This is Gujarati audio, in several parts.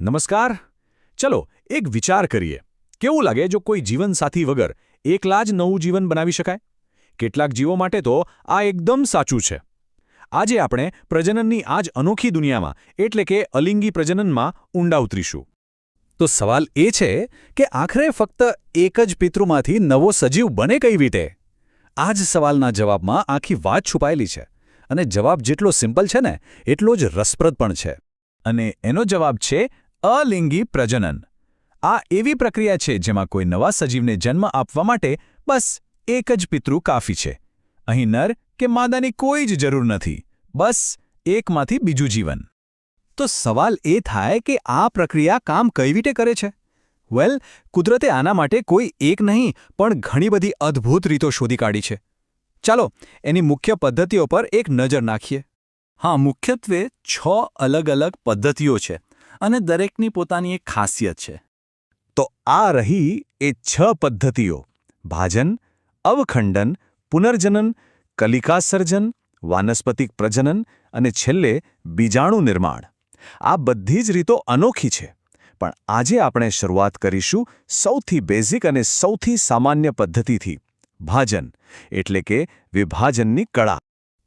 નમસ્કાર. ચલો એક વિચાર કરીએ. કેવું લાગે જો કોઈ જીવનસાથી વગર એકલા જ નવું જીવન બનાવી શકાય? કેટલાક જીવો માટે તો આ એકદમ સાચું છે. આજે આપણે પ્રજનનની આ જ અનોખી દુનિયામાં એટલે કે અલિંગી પ્રજનનમાં ઊંડા ઉતરીશું. તો સવાલ એ છે કે આખરે ફક્ત એક જ પિતૃમાંથી નવો સજીવ બને કઈ રીતે? આ જ સવાલના જવાબમાં આખી વાત છુપાયેલી છે. અને જવાબ જેટલો સિમ્પલ છે ને એટલો જ રસપ્રદ પણ છે. અને એનો જવાબ છે અલિંગી પ્રજનન. આ એવી પ્રક્રિયા છે જેમાં કોઈ નવા સજીવને જન્મ આપવા માટે બસ એક જ પિતૃ કાફી છે. અહીં નર કે માદાની કોઈ જ જરૂર નથી. બસ એકમાંથી બીજું જીવન. તો સવાલ એ થાય કે આ પ્રક્રિયા કામ કઈ રીતે કરે છે? વેલ, કુદરતે આના માટે કોઈ એક નહીં પણ ઘણી બધી અદ્ભુત રીતો શોધી કાઢી છે. ચાલો એની મુખ્ય પદ્ધતિઓ પર એક નજર નાખીએ. હા, મુખ્યત્વે 6 અલગ અલગ પદ્ધતિઓ છે અને દરેકની પોતાની એક ખાસિયત છે. તો આ રહી એ 6 પદ્ધતિઓ: ભાજન, અવખંડન, પુનર્જનન, કલિકાસર્જન, વાનસ્પતિક પ્રજનન અને છેલ્લે બીજાણુ નિર્માણ. આ બધી જ રીતો અનોખી છે. પણ આજે આપણે શરૂઆત કરીશું સૌથી બેઝિક અને સૌથી સામાન્ય પદ્ધતિથી: ભાજન, એટલે કે વિભાજનની કળા.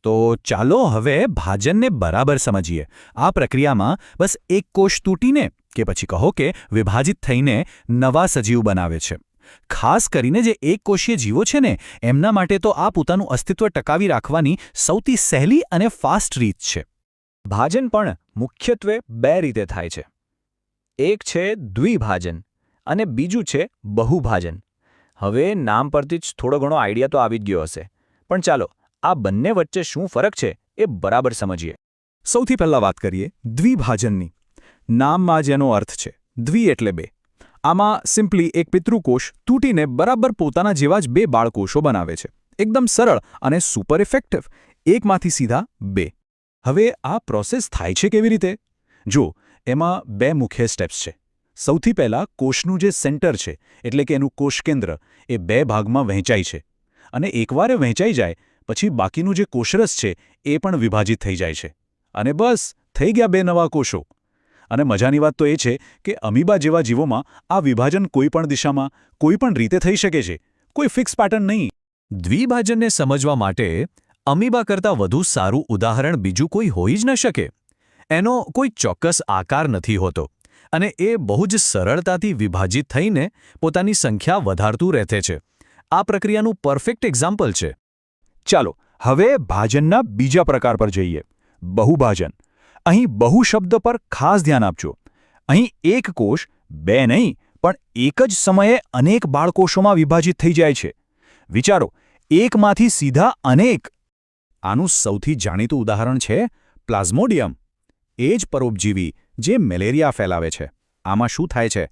તો ચાલો હવે ભાજનને બરાબર સમજીએ. આ પ્રક્રિયામાં બસ એક કોષ તૂટીને કે પછી કહો કે વિભાજિત થઈને નવા સજીવ બનાવે છે. ખાસ કરીને જે એક કોષીય જીવો છે ને એમના માટે તો આ પોતાનું અસ્તિત્વ ટકાવી રાખવાની સૌથી સહેલી અને ફાસ્ટ રીત છે. ભાજન પણ મુખ્યત્વે 2 રીતે થાય છે. એક છે દ્વિભાજન અને બીજું છે બહુભાજન. હવે નામ પરથી જ થોડો ઘણો આઈડિયા તો આવી જ ગયો હશે, પણ ચાલો આ બંને વચ્ચે શું ફરક છે એ બરાબર સમજીએ. સૌથી પહેલા વાત કરીએ દ્વિભાજનની. નામમાં જ એનો અર્થ છે. દ્વિ એટલે 2. આમાં સિમ્પલી એક પિતૃકોષ તૂટીને બરાબર પોતાના જેવા જ 2 બાળકોષો બનાવે છે. એકદમ સરળ અને સુપર ઇફેક્ટિવ. એકમાંથી સીધા 2. હવે આ પ્રોસેસ થાય છે કેવી રીતે? જો, એમાં 2 મુખ્ય સ્ટેપ્સ છે. સૌથી પહેલા કોષનું જે સેન્ટર છે એટલે કે એનું કોષકેન્દ્ર એ 2 ભાગમાં વહેંચાય છે. અને એકવાર એ વહેંચાઈ જાય પછી બાકીનું જે કોષરસ છે એ પણ વિભાજિત થઈ જાય છે. અને બસ થઈ ગયા 2 નવા કોષો. અને મજાની વાત તો એ છે કે અમીબા જેવા જીવોમાં આ વિભાજન કોઈપણ દિશામાં કોઈપણ રીતે થઈ શકે છે. કોઈ ફિક્સ પેટર્ન નહીં. દ્વિભાજનને સમજવા માટે અમીબા કરતાં વધુ સારું ઉદાહરણ બીજું કોઈ હોઈ જ ન શકે. એનો કોઈ ચોક્કસ આકાર નથી હોતો અને એ બહુ જ સરળતાથી વિભાજિત થઈને પોતાની સંખ્યા વધારતું રહે છે. આ પ્રક્રિયાનું પરફેક્ટ એક્ઝામ્પલ છે. ચાલો હવે ભાજનના બીજા પ્રકાર પર જઈએ: બહુભાજન. અહીં બહુ શબ્દ પર ખાસ ધ્યાન આપજો. અહીં એક કોષ 2 નહીં પણ એક જ સમયે અનેક બાળકોષોમાં વિભાજિત થઈ જાય છે. વિચારો, એકમાંથી સીધા અનેક. આનું સૌથી જાણીતું ઉદાહરણ છે પ્લાઝ્મોડિયમ. એ જ પરોપજીવી જે મેલેરિયા ફેલાવે છે. આમાં શું થાય છે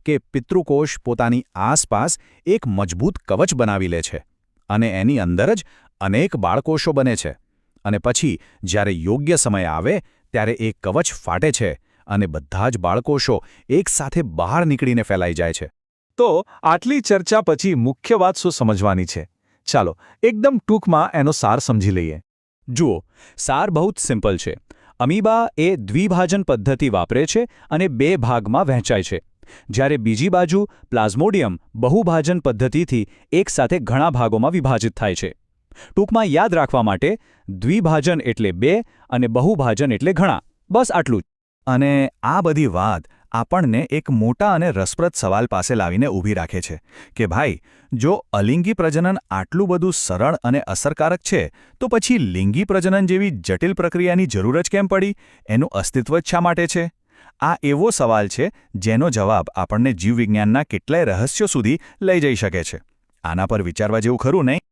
કે પિતૃકોષ પોતાની આસપાસ એક મજબૂત કવચ બનાવી લે છે અને એની અંદર જ અનેક બાળકોષો બને છે. અને પછી જ્યારે યોગ્ય સમય આવે ત્યારે એ કવચ ફાટે છે અને બધા જ બાળકોષો એકસાથે બહાર નીકળીને ફેલાઈ જાય છે. તો આટલી ચર્ચા પછી મુખ્ય વાત શું સમજવાની છે? ચાલો એકદમ ટૂંકમાં એનો સાર સમજી લઈએ. જુઓ, સાર બહુ જ સિમ્પલ છે. અમીબા એ દ્વિભાજન પદ્ધતિ વાપરે છે અને 2 ભાગમાં વહેંચાય છે, જ્યારે બીજી બાજુ પ્લાઝ્મોડિયમ બહુભાજન પદ્ધતિથી એકસાથે ઘણા ભાગોમાં વિભાજિત થાય છે. ટૂંકમાં યાદ રાખવા માટે દ્વિભાજન એટલે 2 અને બહુભાજન એટલે ઘણા. બસ આટલું જ. અને આ બધી વાત આપણને એક મોટા અને રસપ્રદ સવાલ પાસે લાવીને ઊભી રાખે છે કે ભાઈ, જો અલિંગી પ્રજનન આટલું બધું સરળ અને અસરકારક છે તો પછી લિંગી પ્રજનન જેવી જટિલ પ્રક્રિયાની જરૂર જ કેમ પડી? એનું અસ્તિત્વ જ શા માટે છે? આ એવો સવાલ છે જેનો જવાબ આપણને જીવવિજ્ઞાનના કેટલાય રહસ્યો સુધી લઈ જઈ શકે છે. આના પર વિચારવા જેવું ખરું નહીં?